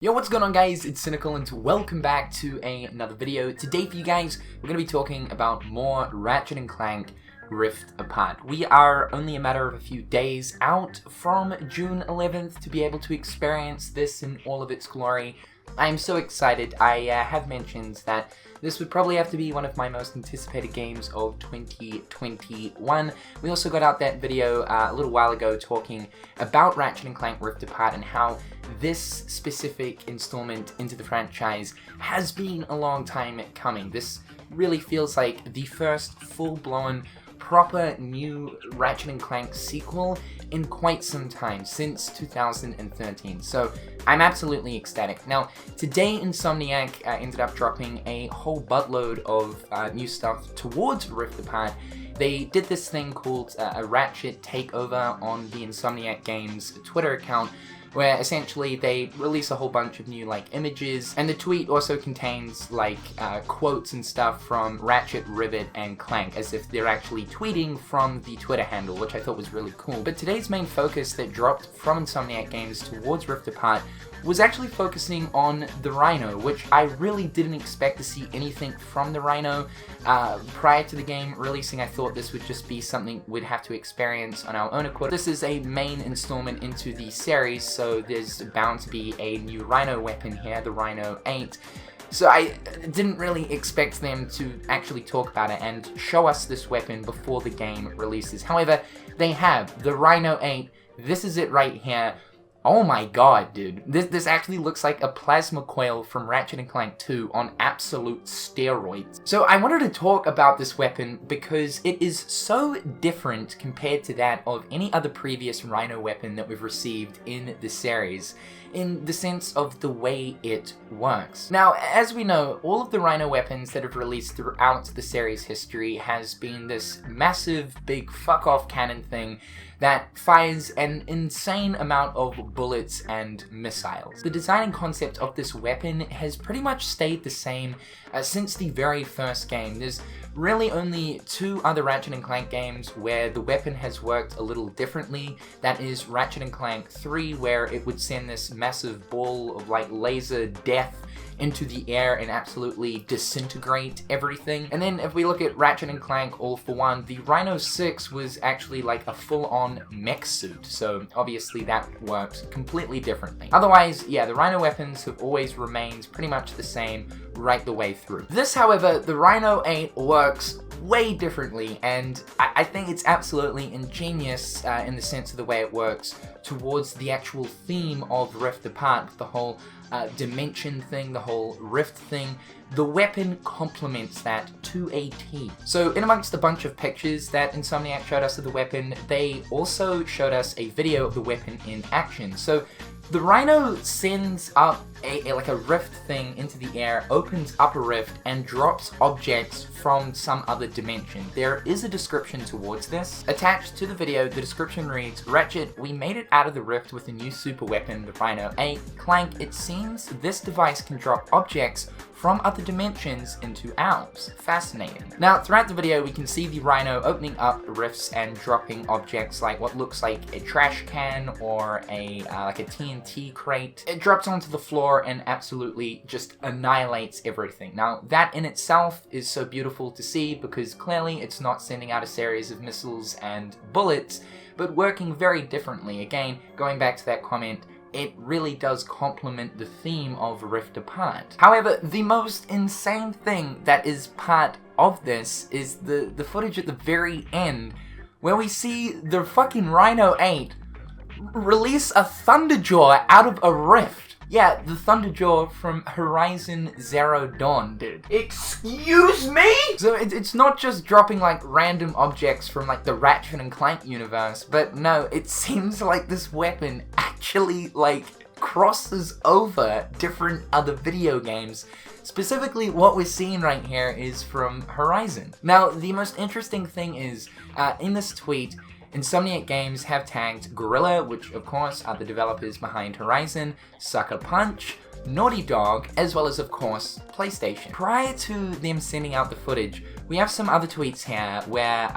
Yo, what's going on guys? It's Cynical and welcome back to another video. Today for you guys, we're going to be talking about more Ratchet and Clank Rift Apart. We are only a matter of a few days out from June 11th to be able to experience this in all of its glory. I am so excited. I have mentioned that this would probably have to be one of my most anticipated games of 2021. We also got out that video a little while ago talking about Ratchet and Clank Rift Apart and how this specific installment into the franchise has been a long time coming. This really feels like the first full-blown proper new Ratchet and Clank sequel in quite some time, since 2013, so I'm absolutely ecstatic. Now, today Insomniac ended up dropping a whole buttload of new stuff towards Rift Apart. They did this thing called a Ratchet takeover on the Insomniac Games Twitter account, where essentially they release a whole bunch of new images, and the tweet also contains quotes and stuff from Ratchet, Rivet, and Clank, as if they're actually tweeting from the Twitter handle, which I thought was really cool. But today's main focus that dropped from Insomniac Games towards Rift Apart was actually focusing on the RYNO, which I really didn't expect to see anything from the RYNO. Prior to the game releasing, I thought this would just be something we'd have to experience on our own accord. This is a main installment into the series, so there's bound to be a new RYNO weapon here, the RYNO 8. So I didn't really expect them to actually talk about it and show us this weapon before the game releases. However, they have the RYNO 8. This is it right here. Oh my god, dude. This actually looks like a plasma coil from Ratchet and Clank 2 on absolute steroids. So I wanted to talk about this weapon because it is so different compared to that of any other previous RYNO weapon that we've received in the series, in the sense of the way it works. Now, as we know, all of the RYNO weapons that have released throughout the series history has been this massive, big fuck-off cannon thing that fires an insane amount of bullets and missiles. The design and concept of this weapon has pretty much stayed the same since the very first game. There's really only two other Ratchet and Clank games where the weapon has worked a little differently. That is Ratchet and Clank 3, where it would send this massive ball of laser death into the air and absolutely disintegrate everything. And then if we look at Ratchet and Clank All for One, the RYNO 6 was actually a full-on mech suit, so obviously that works completely differently. Otherwise, yeah, the RYNO weapons have always remained pretty much the same right the way through. This, however, the RYNO 8 works way differently, and I think it's absolutely ingenious in the sense of the way it works towards the actual theme of Rift Apart, the whole dimension thing, the whole rift thing. The weapon complements that to a T. So in amongst a bunch of pictures that Insomniac showed us of the weapon, they also showed us a video of the weapon in action. So the RYNO sends up a rift thing into the air, opens up a rift, and drops objects from some other dimension. There is a description towards this. Attached to the video, the description reads, "Ratchet, we made it out of the rift with a new super weapon, the RYNO 8. Clank, it seems this device can drop objects from other dimensions into ours. Fascinating." Now, throughout the video, we can see the RYNO opening up rifts and dropping objects like what looks like a trash can or a TNT crate. It drops onto the floor and absolutely just annihilates everything. Now, that in itself is so beautiful to see because clearly it's not sending out a series of missiles and bullets, but working very differently. Again, going back to that comment, it really does complement the theme of Rift Apart. However, the most insane thing that is part of this is the footage at the very end, where we see the fucking RYNO 8 release a Thunderjaw out of a rift. Yeah, the Thunderjaw from Horizon Zero Dawn, dude. Excuse me? So it's not just dropping random objects from the Ratchet and Clank universe, but no, it seems like this weapon actually crosses over different other video games. Specifically, what we're seeing right here is from Horizon. Now, the most interesting thing is, in this tweet, Insomniac Games have tagged Guerrilla, which of course are the developers behind Horizon, Sucker Punch, Naughty Dog, as well as of course PlayStation. Prior to them sending out the footage, we have some other tweets here where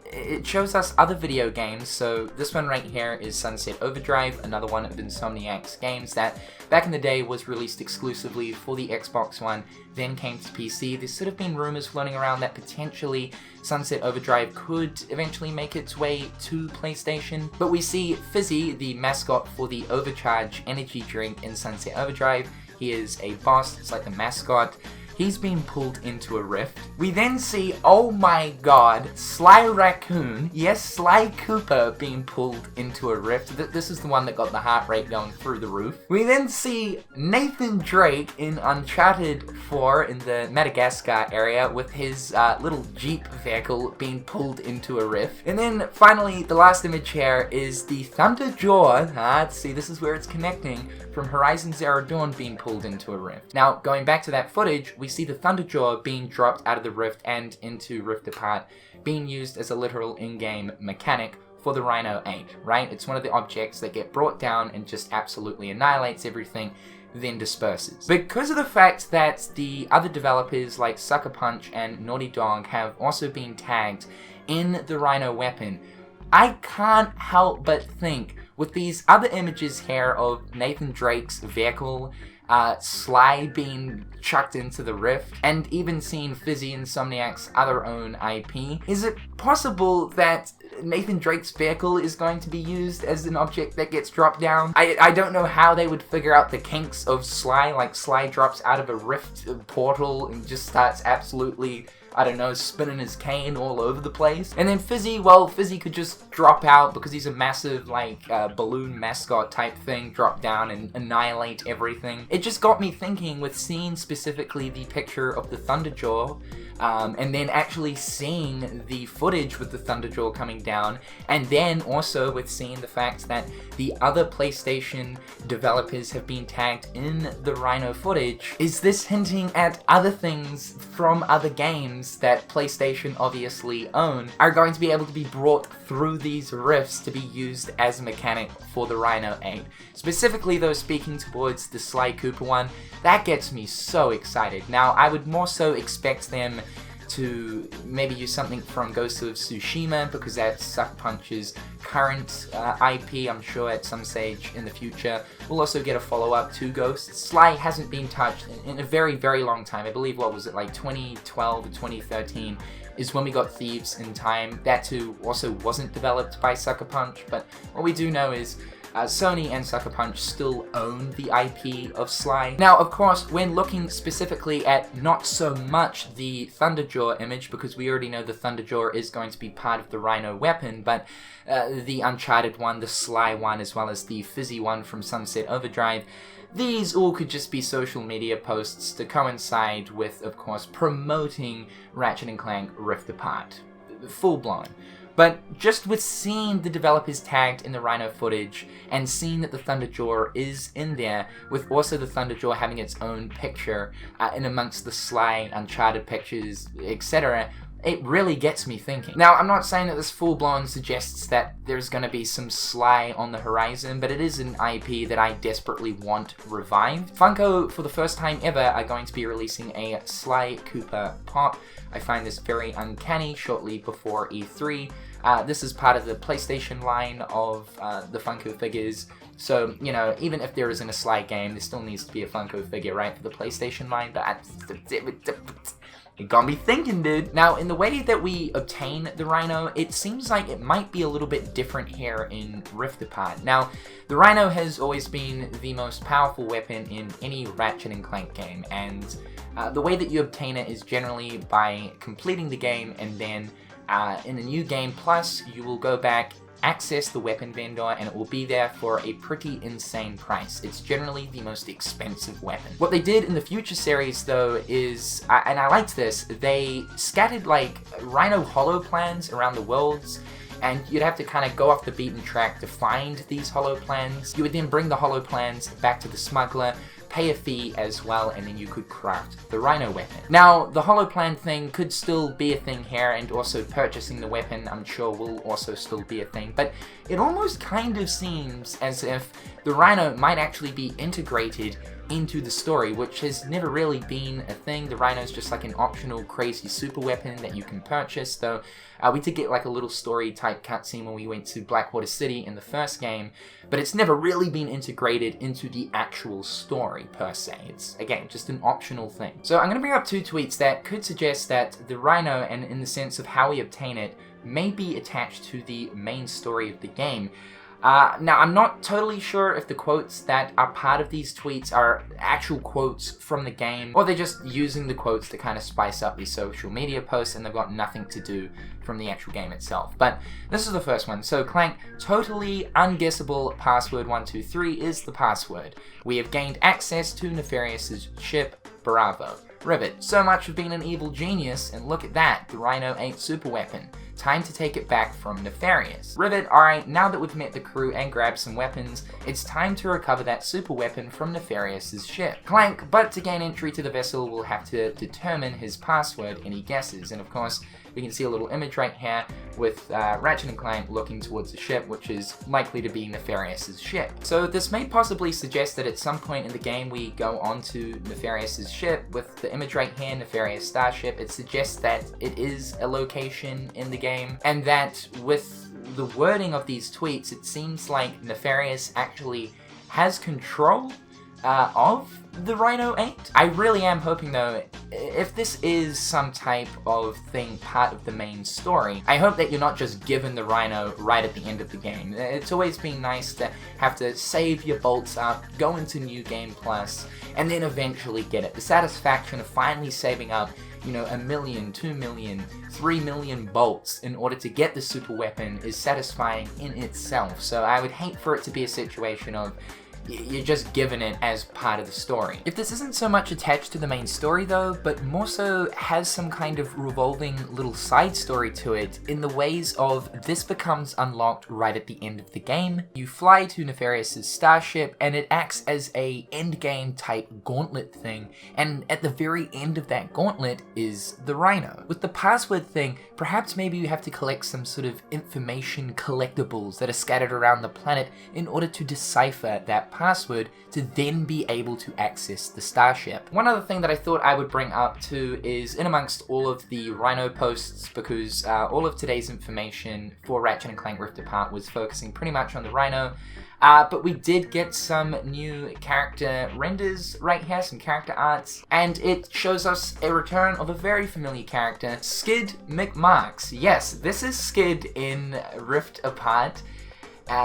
it shows us other video games. So this one right here is Sunset Overdrive, another one of Insomniac's games that back in the day was released exclusively for the Xbox One, then came to PC. There's sort of been rumors floating around that potentially Sunset Overdrive could eventually make its way to PlayStation. But we see Fizzy, the mascot for the Overcharge energy drink in Sunset Overdrive. He is a boss, it's like the mascot. He's being pulled into a rift. We then see, oh my god, Sly Raccoon, yes, Sly Cooper being pulled into a rift. This is the one that got the heart rate going through the roof. We then see Nathan Drake in Uncharted 4 in the Madagascar area with his little Jeep vehicle being pulled into a rift. And then finally, the last image here is the Thunderjaw, see this is where it's connecting, from Horizon Zero Dawn being pulled into a rift. Now, going back to that footage, we see the Thunderjaw being dropped out of the rift and into Rift Apart, being used as a literal in-game mechanic for the RYNO 8, right? It's one of the objects that get brought down and just absolutely annihilates everything, then disperses. Because of the fact that the other developers like Sucker Punch and Naughty Dog have also been tagged in the RYNO weapon, I can't help but think with these other images here of Nathan Drake's vehicle, Sly being chucked into the rift, and even seeing Fizzy Insomniac's other own IP, is it possible that Nathan Drake's vehicle is going to be used as an object that gets dropped down? I don't know how they would figure out the kinks of Sly, like Sly drops out of a rift portal and just starts absolutely, I don't know, spinning his cane all over the place. And then Fizzy, well, Fizzy could just drop out because he's a massive, like, balloon mascot type thing, drop down and annihilate everything. It just got me thinking with seeing specifically the picture of the Thunderjaw, and then actually seeing the footage with the Thunderjaw coming down, and then also with seeing the fact that the other PlayStation developers have been tagged in the RYNO footage, is this hinting at other things from other games that PlayStation obviously own are going to be able to be brought through these rifts to be used as a mechanic for the RYNO 8? Specifically though, speaking towards the Sly Cooper one, that gets me so excited. Now, I would more so expect them to maybe use something from Ghost of Tsushima, because that's Sucker Punch's current IP. I'm sure at some stage in the future we'll also get a follow-up to Ghost. Sly hasn't been touched in a very, very long time. I believe, what was it, like 2012 or 2013 is when we got Thieves in Time. That too also wasn't developed by Sucker Punch, but what we do know is Sony and Sucker Punch still own the IP of Sly. Now, of course, when looking specifically at not so much the Thunderjaw image, because we already know the Thunderjaw is going to be part of the RYNO weapon, but the Uncharted one, the Sly one, as well as the Fizzy one from Sunset Overdrive, these all could just be social media posts to coincide with, of course, promoting Ratchet & Clank Rift Apart. Full blown. But just with seeing the developers tagged in the RYNO footage and seeing that the Thunderjaw is in there, with also the Thunderjaw having its own picture in amongst the Sly Uncharted pictures, etc., it really gets me thinking. Now, I'm not saying that this full-blown suggests that there's going to be some Sly on the horizon, but it is an IP that I desperately want revived. Funko, for the first time ever, are going to be releasing a Sly Cooper pop. I find this very uncanny shortly before E3. This is part of the PlayStation line of the Funko figures. So, you know, even if there isn't a Sly game, there still needs to be a Funko figure, right, for the PlayStation line. But it got me thinking, dude. Now, in the way that we obtain the RYNO, it seems like it might be a little bit different here in Rift Apart. Now, the RYNO has always been the most powerful weapon in any Ratchet & Clank game, and the way that you obtain it is generally by completing the game, and then in a new game plus, you will go back, access the weapon vendor, and it will be there for a pretty insane price. It's generally the most expensive weapon. What they did in the Future series, though, is, and I liked this, they scattered like RYNO holo plans around the worlds, and you'd have to kind of go off the beaten track to find these holo plans. You would then bring the holo plans back to the smuggler, pay a fee as well, and then you could craft the RYNO weapon. Now, the holoplan thing could still be a thing here, and also purchasing the weapon, I'm sure, will also still be a thing, but it almost kind of seems as if the RYNO might actually be integrated into the story, which has never really been a thing. The RYNO's just like an optional crazy super weapon that you can purchase, though we did get like a little story type cutscene when we went to Blackwater City in the first game, but it's never really been integrated into the actual story per se. It's, again, just an optional thing. So I'm going to bring up 2 tweets that could suggest that the RYNO, and in the sense of how we obtain it, may be attached to the main story of the game. Now, I'm not totally sure if the quotes that are part of these tweets are actual quotes from the game, or they're just using the quotes to kind of spice up these social media posts, and they've got nothing to do from the actual game itself. But this is the first one. So, Clank, totally unguessable password 123 is the password. We have gained access to Nefarious's ship. Bravo. Rivet, so much for being an evil genius, and look at that, the RYNO ain't super weapon. Time to take it back from Nefarious. Rivet, alright, now that we've met the crew and grabbed some weapons, it's time to recover that super weapon from Nefarious's ship. Clank, but to gain entry to the vessel, we'll have to determine his password, any guesses? And of course, we can see a little image right here with Ratchet and Clank looking towards the ship, which is likely to be Nefarious's ship. So this may possibly suggest that at some point in the game we go onto Nefarious's ship. With the image right here, Nefarious Starship, it suggests that it is a location in the game, and that with the wording of these tweets, it seems like Nefarious actually has control of the RYNO 8. I really am hoping, though, if this is some type of thing part of the main story, I hope that you're not just given the RYNO right at the end of the game. It's always been nice to have to save your bolts up, go into New Game Plus, and then eventually get it. The satisfaction of finally saving up, you know, 1 million, 2 million, 3 million bolts in order to get the super weapon is satisfying in itself. So I would hate for it to be a situation of you're just given it as part of the story. If this isn't so much attached to the main story though, but more so has some kind of revolving little side story to it, in the ways of this becomes unlocked right at the end of the game. You fly to Nefarious's starship and it acts as a endgame type gauntlet thing, and at the very end of that gauntlet is the RYNO. With the password thing, perhaps maybe you have to collect some sort of information collectibles that are scattered around the planet in order to decipher that password to then be able to access the starship. One other thing that I thought I would bring up too is, in amongst all of the RYNO posts, because all of today's information for Ratchet and Clank Rift Apart was focusing pretty much on the RYNO, but we did get some new character renders right here, some character arts, and it shows us a return of a very familiar character, Skid McMarks. Yes, this is Skid in Rift Apart.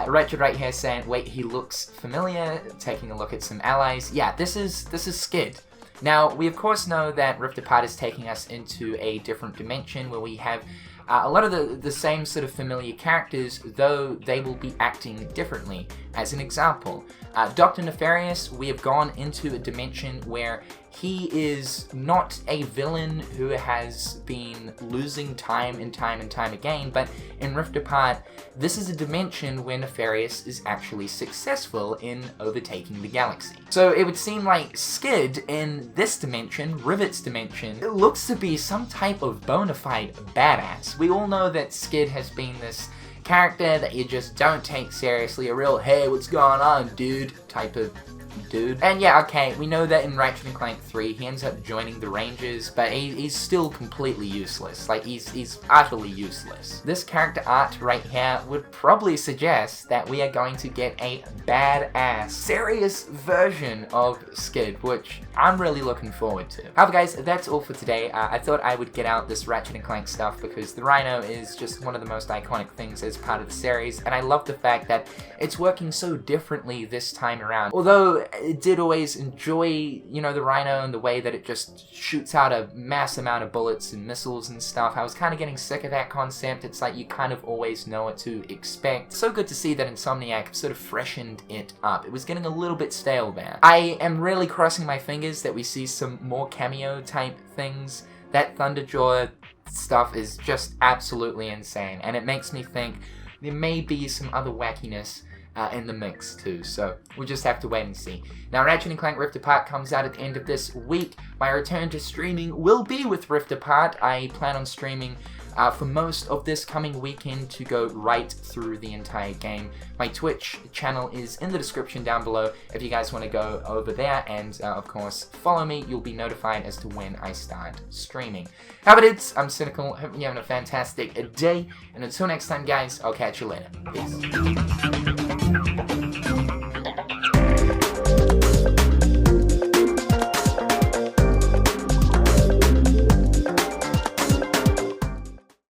Ratchet right here saying, wait, he looks familiar, taking a look at some allies. Yeah, this is Skid. Now, we of course know that Rift Apart is taking us into a different dimension where we have a lot of the same sort of familiar characters, though they will be acting differently. As an example, Dr. Nefarious, we have gone into a dimension where he is not a villain who has been losing time and time and time again, but in Rift Apart, this is a dimension where Nefarious is actually successful in overtaking the galaxy. So it would seem like Skid in this dimension, Rivet's dimension, it looks to be some type of bona fide badass. We all know that Skid has been this character that you just don't take seriously, a real, hey, what's going on, dude, type of dude. And yeah, okay, we know that in Ratchet and Clank 3, he ends up joining the Rangers, but he's still completely useless. Like, he's utterly useless. This character art right here would probably suggest that we are going to get a badass, serious version of Skid, which I'm really looking forward to. However, guys, that's all for today. I thought I would get out this Ratchet and Clank stuff because the RYNO is just one of the most iconic things as part of the series, and I love the fact that it's working so differently this time around. Although it did always enjoy, you know, the RYNO and the way that it just shoots out a mass amount of bullets and missiles and stuff. I was kind of getting sick of that concept. It's like you kind of always know what to expect. So good to see that Insomniac sort of freshened it up. It was getting a little bit stale there. I am really crossing my fingers that we see some more cameo type things. That Thunderjaw stuff is just absolutely insane, and it makes me think there may be some other wackiness in the mix too, so we'll just have to wait and see. Now, Ratchet and Clank Rift Apart comes out at the end of this week. My return to streaming will be with Rift Apart. I plan on streaming for most of this coming weekend to go right through the entire game. My Twitch channel is in the description down below if you guys want to go over there, and of course follow me. You'll be notified as to when I start streaming. How about it? I'm Cynical. Hope you're having a fantastic day, and until next time guys, I'll catch you later. Peace.